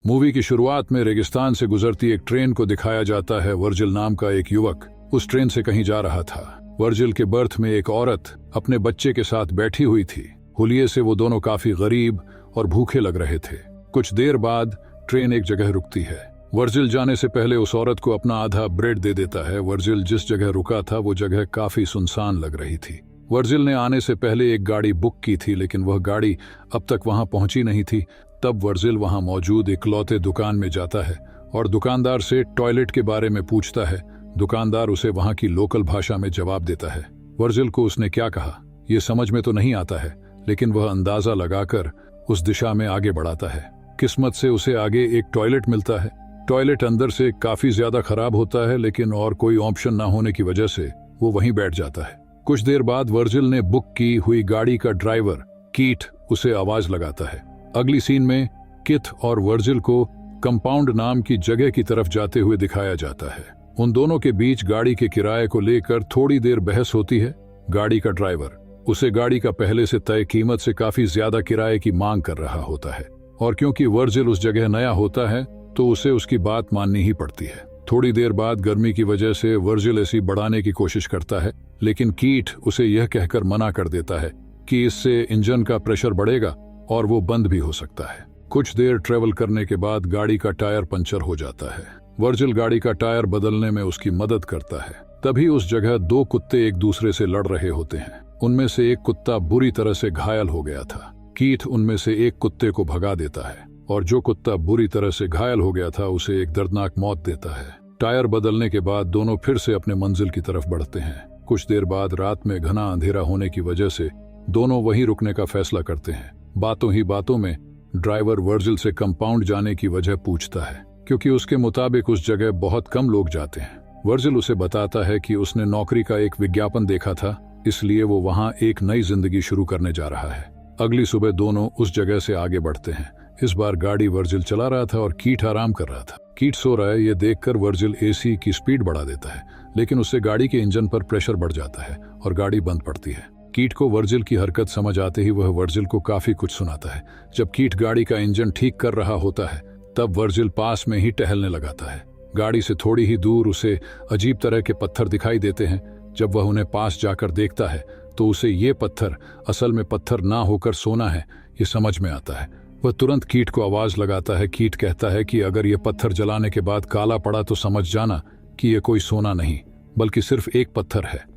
Movie की शुरुआत में रेगिस्तान से गुजरती एक ट्रेन को दिखाया जाता है। वर्जिल नाम का एक युवक उस ट्रेन से कहीं जा रहा था। वर्जिल के बर्थ में एक औरत अपने बच्चे के साथ बैठी हुई थी। हुलिये से वो दोनों काफी गरीब और भूखे लग रहे थे। कुछ देर बाद ट्रेन एक जगह रुकती है। वर्जिल जाने से पहले उस औरत को अपना आधा ब्रेड दे देता है। वर्जिल जिस जगह रुका था वो जगह काफी सुनसान लग रही थी। वर्जिल ने आने से पहले एक गाड़ी बुक की थी, लेकिन वह गाड़ी अब तक वहां पहुंची नहीं थी। तब वर्जिल वहां मौजूद इकलौते दुकान में जाता है और दुकानदार से टॉयलेट के बारे में पूछता है। दुकानदार उसे वहां की लोकल भाषा में जवाब देता है। वर्जिल को उसने क्या कहा ये समझ में तो नहीं आता है, लेकिन वह अंदाजा लगाकर उस दिशा में आगे बढ़ाता है। किस्मत से उसे आगे एक टॉयलेट मिलता है। टॉयलेट अंदर से काफी ज्यादा खराब होता है, लेकिन और कोई ऑप्शन ना होने की वजह से वो वहीं बैठ जाता है। कुछ देर बाद वर्जिल ने बुक की हुई गाड़ी का ड्राइवर कीट उसे आवाज लगाता है। अगली सीन में किथ और वर्जिल को कंपाउंड नाम की जगह की तरफ जाते हुए दिखाया जाता है। उन दोनों के बीच गाड़ी के किराए को लेकर थोड़ी देर बहस होती है। गाड़ी का ड्राइवर उसे गाड़ी का पहले से तय कीमत से काफी ज्यादा किराए की मांग कर रहा होता है, और क्योंकि वर्जिल उस जगह नया होता है तो उसे उसकी बात माननी ही पड़ती है। थोड़ी देर बाद गर्मी की वजह से वर्जिल एसी बढ़ाने की कोशिश करता है, लेकिन कीट उसे यह कहकर मना कर देता है कि इससे इंजन का प्रेशर बढ़ेगा और वो बंद भी हो सकता है। कुछ देर ट्रेवल करने के बाद गाड़ी का टायर पंचर हो जाता है। वर्जिल गाड़ी का टायर बदलने में उसकी मदद करता है। तभी उस जगह दो कुत्ते एक दूसरे से लड़ रहे होते हैं। उनमें से एक कुत्ता बुरी तरह से घायल हो गया था। कीट उनमें से एक कुत्ते को भगा देता है और जो कुत्ता बुरी तरह से घायल हो गया था उसे एक दर्दनाक मौत देता है। टायर बदलने के बाद दोनों फिर से अपने मंजिल की तरफ बढ़ते हैं। कुछ देर बाद रात में घना अंधेरा होने की वजह से दोनों वहीं रुकने का फैसला करते हैं। बातों ही बातों में ड्राइवर वर्जिल से कंपाउंड जाने की वजह पूछता है, क्योंकि उसके मुताबिक उस जगह बहुत कम लोग जाते हैं। वर्जिल उसे बताता है कि उसने नौकरी का एक विज्ञापन देखा था, इसलिए वो वहां एक नई जिंदगी शुरू करने जा रहा है। अगली सुबह दोनों उस जगह से आगे बढ़ते हैं। इस बार गाड़ी वर्जिल चला रहा था और कीट आराम कर रहा था। कीट सो रहा है ये देखकर वर्जिल एसी की स्पीड बढ़ा देता है, लेकिन उससे गाड़ी के इंजन पर प्रेशर बढ़ जाता है और गाड़ी बंद पड़ती है। कीट को वर्जिल की हरकत समझ आते ही वह वर्जिल को काफी कुछ सुनाता है। जब कीट गाड़ी का इंजन ठीक कर रहा होता है तब वर्जिल पास में ही टहलने लगाता है। गाड़ी से थोड़ी ही दूर उसे अजीब तरह के पत्थर दिखाई देते हैं। जब वह उन्हें पास जाकर देखता है तो उसे ये पत्थर असल में पत्थर ना होकर सोना है ये समझ में आता है। वह तुरंत कीट को आवाज लगाता है। कीट कहता है कि अगर ये पत्थर जलाने के बाद काला पड़ा तो समझ जाना कि ये कोई सोना नहीं बल्कि सिर्फ एक पत्थर है।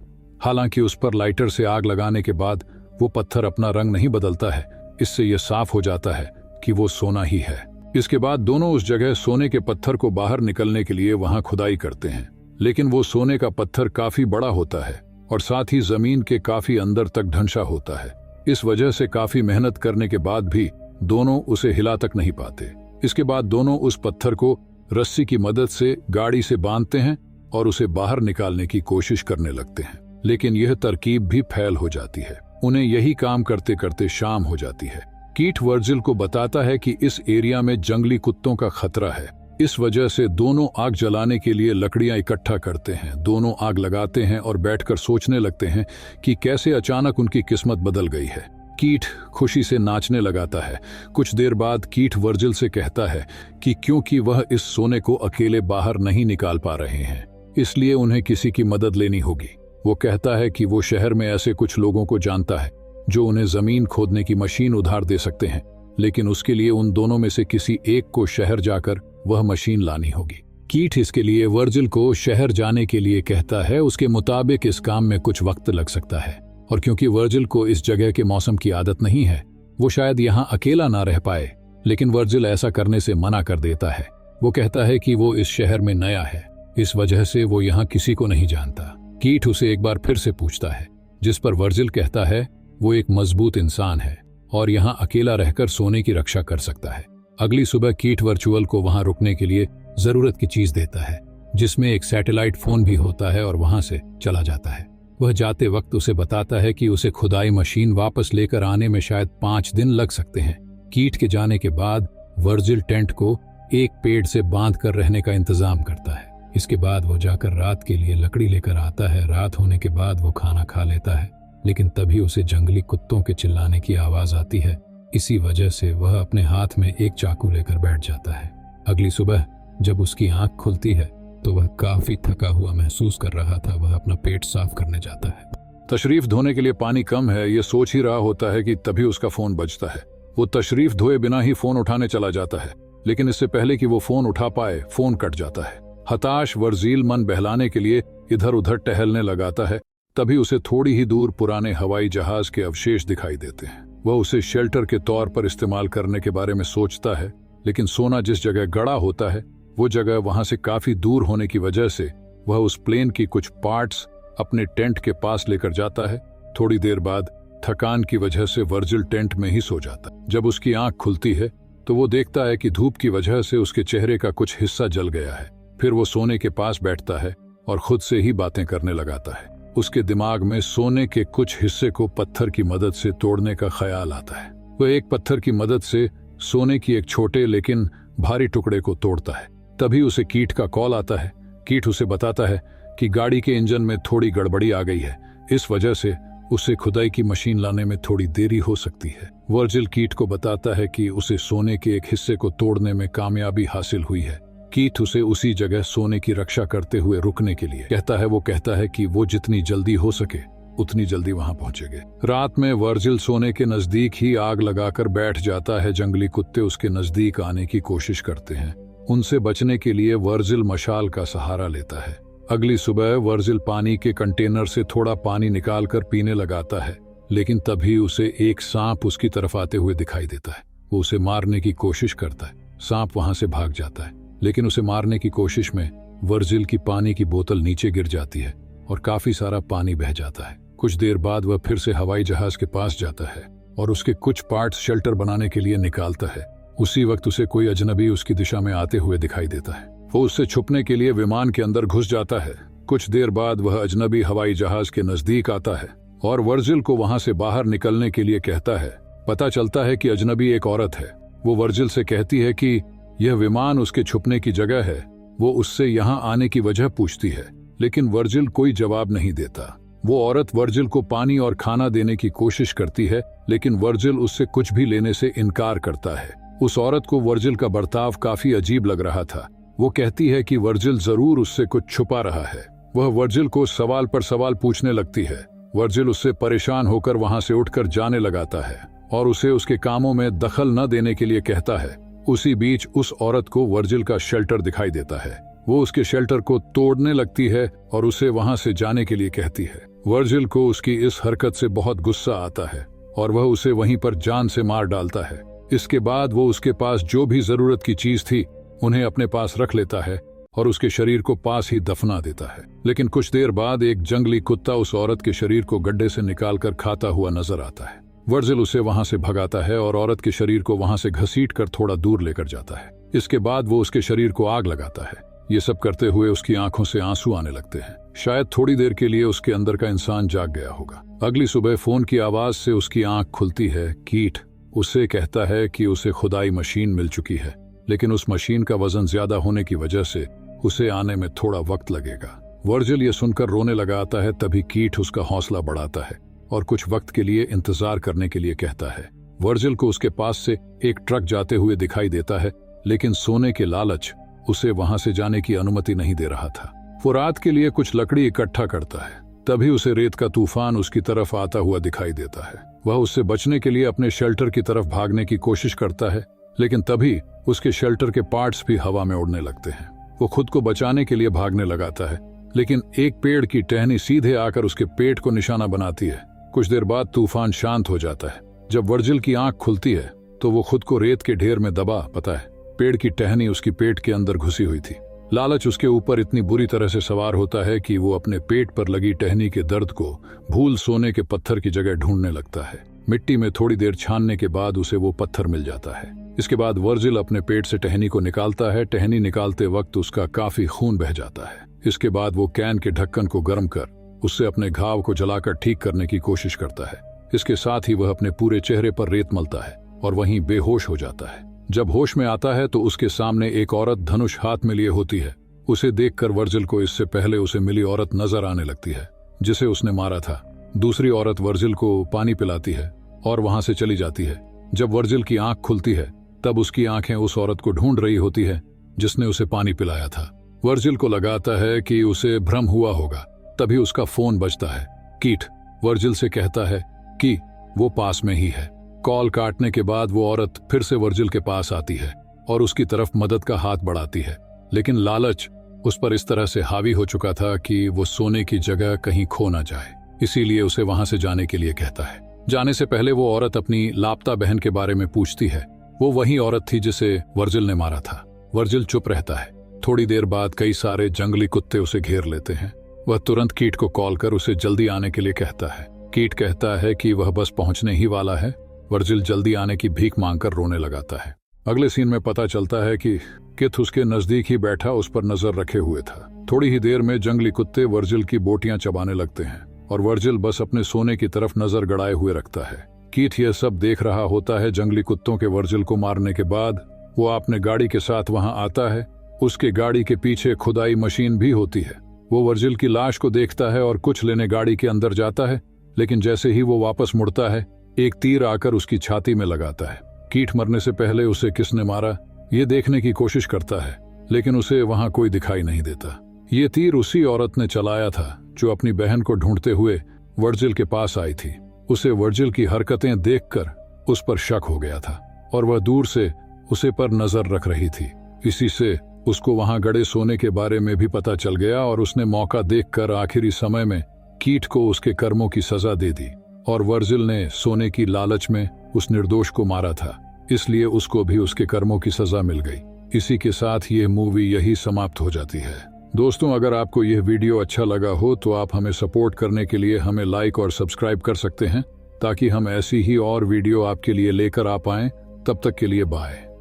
हालांकि उस पर लाइटर से आग लगाने के बाद वो पत्थर अपना रंग नहीं बदलता है। इससे यह साफ हो जाता है कि वो सोना ही है। इसके बाद दोनों उस जगह सोने के पत्थर को बाहर निकलने के लिए वहां खुदाई करते हैं, लेकिन वो सोने का पत्थर काफी बड़ा होता है और साथ ही जमीन के काफी अंदर तक ढंसा होता है। इस वजह से काफी मेहनत करने के बाद भी दोनों उसे हिला तक नहीं पाते। इसके बाद दोनों उस पत्थर को रस्सी की मदद से गाड़ी से बांधते हैं और उसे बाहर निकालने की कोशिश करने लगते हैं, लेकिन यह तरकीब भी फेल हो जाती है। उन्हें यही काम करते करते शाम हो जाती है। कीट वर्जिल को बताता है कि इस एरिया में जंगली कुत्तों का खतरा है। इस वजह से दोनों आग जलाने के लिए लकड़ियां इकट्ठा करते हैं। दोनों आग लगाते हैं और बैठकर सोचने लगते हैं कि कैसे अचानक उनकी किस्मत बदल गई है। कीट खुशी से नाचने लगाता है। कुछ देर बाद कीट वर्जिल से कहता है कि क्योंकि वह इस सोने को अकेले बाहर नहीं निकाल पा रहे हैं, इसलिए उन्हें किसी की मदद लेनी होगी। वो कहता है कि वो शहर में ऐसे कुछ लोगों को जानता है जो उन्हें जमीन खोदने की मशीन उधार दे सकते हैं, लेकिन उसके लिए उन दोनों में से किसी एक को शहर जाकर वह मशीन लानी होगी। कीट इसके लिए वर्जिल को शहर जाने के लिए कहता है। उसके मुताबिक इस काम में कुछ वक्त लग सकता है, और क्योंकि वर्जिल को इस जगह के मौसम की आदत नहीं है वो शायद यहाँ अकेला ना रह पाए, लेकिन वर्जिल ऐसा करने से मना कर देता है। वो कहता है कि वो इस शहर में नया है, इस वजह से वो यहाँ किसी को नहीं जानता। कीट उसे एक बार फिर से पूछता है, जिस पर वर्जिल कहता है वो एक मजबूत इंसान है और यहाँ अकेला रहकर सोने की रक्षा कर सकता है। अगली सुबह कीट वर्चुअल को वहां रुकने के लिए जरूरत की चीज देता है, जिसमें एक सैटेलाइट फोन भी होता है, और वहां से चला जाता है। वह जाते वक्त उसे बताता है कि उसे खुदाई मशीन वापस लेकर आने में शायद 5 दिन लग सकते हैं। कीट के जाने के बाद वर्जिल टेंट को एक पेड़ से बांध कर रहने का इंतजाम करता है। इसके बाद वो जाकर रात के लिए लकड़ी लेकर आता है। रात होने के बाद वो खाना खा लेता है, लेकिन तभी उसे जंगली कुत्तों के चिल्लाने की आवाज आती है। इसी वजह से वह अपने हाथ में एक चाकू लेकर बैठ जाता है। अगली सुबह जब उसकी आंख खुलती है तो वह काफी थका हुआ महसूस कर रहा था। वह अपना पेट साफ करने जाता है। तशरीफ धोने के लिए पानी कम है, ये सोच ही रहा होता है कि तभी उसका फोन बजता है। वो तशरीफ धोए बिना ही फोन उठाने चला जाता है, लेकिन इससे पहले कि वो फोन उठा पाए फोन कट जाता है। हताश वर्जील मन बहलाने के लिए इधर उधर टहलने लगाता है। तभी उसे थोड़ी ही दूर पुराने हवाई जहाज के अवशेष दिखाई देते हैं। वह उसे शेल्टर के तौर पर इस्तेमाल करने के बारे में सोचता है, लेकिन सोना जिस जगह गड़ा होता है वो जगह वहां से काफी दूर होने की वजह से वह उस प्लेन की कुछ पार्ट्स अपने टेंट के पास लेकर जाता है। थोड़ी देर बाद थकान की वजह से वर्जिल टेंट में ही सो जाता है। जब उसकी आंख खुलती है तो वो देखता है कि धूप की वजह से उसके चेहरे का कुछ हिस्सा जल गया है। फिर वो सोने के पास बैठता है और खुद से ही बातें करने लगाता है। उसके दिमाग में सोने के कुछ हिस्से को पत्थर की मदद से तोड़ने का ख्याल आता है। वह एक पत्थर की मदद से सोने की एक छोटे लेकिन भारी टुकड़े को तोड़ता है। तभी उसे कीट का कॉल आता है। कीट उसे बताता है कि गाड़ी के इंजन में थोड़ी गड़बड़ी आ गई है, इस वजह से उसे खुदाई की मशीन लाने में थोड़ी देरी हो सकती है। वर्जिल कीट को बताता है कि उसे सोने के एक हिस्से को तोड़ने में कामयाबी हासिल हुई है। कीट उसे उसी जगह सोने की रक्षा करते हुए रुकने के लिए कहता है। वो कहता है कि वो जितनी जल्दी हो सके उतनी जल्दी वहां पहुंचेंगे। रात में वर्जिल सोने के नजदीक ही आग लगाकर बैठ जाता है। जंगली कुत्ते उसके नजदीक आने की कोशिश करते हैं। उनसे बचने के लिए वर्जिल मशाल का सहारा लेता है। अगली सुबह वर्जिल पानी के कंटेनर से थोड़ा पानी निकालकर पीने लगाता है, लेकिन तभी उसे एक सांप उसकी तरफ आते हुए दिखाई देता है। वो उसे मारने की कोशिश करता है। सांप वहां से भाग जाता है, लेकिन उसे मारने की कोशिश में वर्जिल की पानी की बोतल नीचे गिर जाती है और काफी सारा पानी बह जाता है। कुछ देर बाद वह फिर से हवाई जहाज के पास जाता है और उसके कुछ पार्ट्स शेल्टर बनाने के लिए निकालता है। उसी वक्त उसे कोई अजनबी उसकी दिशा में आते हुए दिखाई देता है। वो उससे छुपने के लिए विमान के अंदर घुस जाता है। कुछ देर बाद वह अजनबी हवाई जहाज के नजदीक आता है और वर्जिल को वहां से बाहर निकलने के लिए कहता है। पता चलता है कि अजनबी एक औरत है। वो वर्जिल से कहती है कि यह विमान उसके छुपने की जगह है। वो उससे यहाँ आने की वजह पूछती है, लेकिन वर्जिल कोई जवाब नहीं देता। वो औरत वर्जिल को पानी और खाना देने की कोशिश करती है, लेकिन वर्जिल उससे कुछ भी लेने से इनकार करता है। उस औरत को वर्जिल का बर्ताव काफी अजीब लग रहा था। वो कहती है कि वर्जिल जरूर उससे कुछ छुपा रहा है। वह वर्जिल को सवाल पर सवाल पूछने लगती है। वर्जिल उससे परेशान होकर वहां से उठकर जाने लगाता है और उसे उसके कामों में दखल न देने के लिए कहता है। उसी बीच उस औरत को वर्जिल का शेल्टर दिखाई देता है। वो उसके शेल्टर को तोड़ने लगती है और उसे वहां से जाने के लिए कहती है। वर्जिल को उसकी इस हरकत से बहुत गुस्सा आता है और वह उसे वहीं पर जान से मार डालता है। इसके बाद वो उसके पास जो भी जरूरत की चीज थी उन्हें अपने पास रख लेता है और उसके शरीर को पास ही दफना देता है। लेकिन कुछ देर बाद एक जंगली कुत्ता उस औरत के शरीर को गड्ढे से निकालकर खाता हुआ नजर आता है। वर्जिल उसे वहां से भगाता है और औरत के शरीर को वहां से घसीटकर थोड़ा दूर लेकर जाता है। इसके बाद वो उसके शरीर को आग लगाता है। ये सब करते हुए उसकी आंखों से आंसू आने लगते हैं। शायद थोड़ी देर के लिए उसके अंदर का इंसान जाग गया होगा। अगली सुबह फोन की आवाज से उसकी आंख खुलती है। कीट उसे कहता है कि उसे खुदाई मशीन मिल चुकी है, लेकिन उस मशीन का वजन ज्यादा होने की वजह से उसे आने में थोड़ा वक्त लगेगा। वर्जिल ये सुनकर रोने लगा आता है। तभी कीट उसका हौसला बढ़ाता है और कुछ वक्त के लिए इंतजार करने के लिए कहता है। वर्जिल को उसके पास से एक ट्रक जाते हुए दिखाई देता है, लेकिन सोने के लालच उसे वहां से जाने की अनुमति नहीं दे रहा था। वो रात के लिए कुछ लकड़ी इकट्ठा करता है। तभी उसे रेत का तूफान उसकी तरफ आता हुआ दिखाई देता है। वह उससे बचने के लिए अपने शेल्टर की तरफ भागने की कोशिश करता है, लेकिन तभी उसके शेल्टर के पार्ट्स भी हवा में उड़ने लगते हैं। वो खुद को बचाने के लिए भागने लगाता है, लेकिन एक पेड़ की टहनी सीधे आकर उसके पेट को निशाना बनाती है। कुछ देर बाद तूफान शांत हो जाता है। जब वर्जिल की आंख खुलती है तो वो खुद को रेत के ढेर में दबा पता है पेड़ की टहनी उसकी पेट के अंदर घुसी हुई थी। लालच उसके ऊपर इतनी बुरी तरह से सवार होता है कि वो अपने पेट पर लगी टहनी के दर्द को भूल सोने के पत्थर की जगह ढूंढने लगता है। मिट्टी में थोड़ी देर छानने के बाद उसे वो पत्थर मिल जाता है। इसके बाद वर्जिल अपने पेट से टहनी को निकालता है। टहनी निकालते वक्त उसका काफी खून बह जाता है। इसके बाद वो कैन के ढक्कन को गर्म कर उससे अपने घाव को जलाकर ठीक करने की कोशिश करता है। इसके साथ ही वह अपने पूरे चेहरे पर रेत मलता है और वहीं बेहोश हो जाता है। जब होश में आता है तो उसके सामने एक औरत धनुष हाथ में लिए होती है। उसे देखकर वर्जिल को इससे पहले उसे मिली औरत नजर आने लगती है जिसे उसने मारा था। दूसरी औरत वर्जिल को पानी पिलाती है और वहां से चली जाती है। जब वर्जिल की आंख खुलती है तब उसकी आंखें उस औरत को ढूंढ रही होती है, जिसने उसे पानी पिलाया था। वर्जिल को लगाता है कि उसे भ्रम हुआ होगा। तभी उसका फोन बजता है। कीट वर्जिल से कहता है कि वो पास में ही है। कॉल काटने के बाद वो औरत फिर से वर्जिल के पास आती है और उसकी तरफ मदद का हाथ बढ़ाती है, लेकिन लालच उस पर इस तरह से हावी हो चुका था कि वो सोने की जगह कहीं खो ना जाए, इसीलिए उसे वहां से जाने के लिए कहता है। जाने से पहले वो औरत अपनी लापता बहन के बारे में पूछती है। वो वही औरत थी जिसे वर्जिल ने मारा था। वर्जिल चुप रहता है। थोड़ी देर बाद कई सारे जंगली कुत्ते उसे घेर लेते हैं। वह तुरंत कीट को कॉल कर उसे जल्दी आने के लिए कहता है। कीट कहता है कि वह बस पहुंचने ही वाला है। वर्जिल जल्दी आने की भीख मांगकर रोने लगाता है। अगले सीन में पता चलता है कि किथ उसके नजदीक ही बैठा उस पर नजर रखे हुए था। थोड़ी ही देर में जंगली कुत्ते वर्जिल की बोटियां चबाने लगते हैं और वर्जिल बस अपने सोने की तरफ नजर गड़ाए हुए रखता है। कीट यह सब देख रहा होता है। जंगली कुत्तों के वर्जिल को मारने के बाद वो अपने गाड़ी के साथ वहां आता है। उसके गाड़ी के पीछे खुदाई मशीन भी होती है। वो वर्जिल की लाश को देखता है और कुछ लेने गाड़ी के अंदर जाता है, लेकिन जैसे ही वो वापस मुड़ता है एक तीर आकर उसकी छाती में लगाता है। कीट मरने से पहले उसे किसने मारा ये देखने की कोशिश करता है, लेकिन उसे वहां कोई दिखाई नहीं देता। ये तीर उसी औरत ने चलाया था जो अपनी बहन को ढूंढते हुए वर्जिल के पास आई थी। उसे वर्जिल की हरकतें देखकर उस पर शक हो गया था और वह दूर से उसे पर नजर रख रही थी। इसी से उसको वहां गड़े सोने के बारे में भी पता चल गया और उसने मौका देखकर आखिरी समय में कीट को उसके कर्मों की सजा दे दी। और वर्जिल ने सोने की लालच में उस निर्दोष को मारा था, इसलिए उसको भी उसके कर्मों की सजा मिल गई। इसी के साथ ये मूवी यही समाप्त हो जाती है। दोस्तों, अगर आपको यह वीडियो अच्छा लगा हो तो आप हमें सपोर्ट करने के लिए हमें लाइक और सब्सक्राइब कर सकते हैं, ताकि हम ऐसी ही और वीडियो आपके लिए लेकर आ पाएं। तब तक के लिए बाय।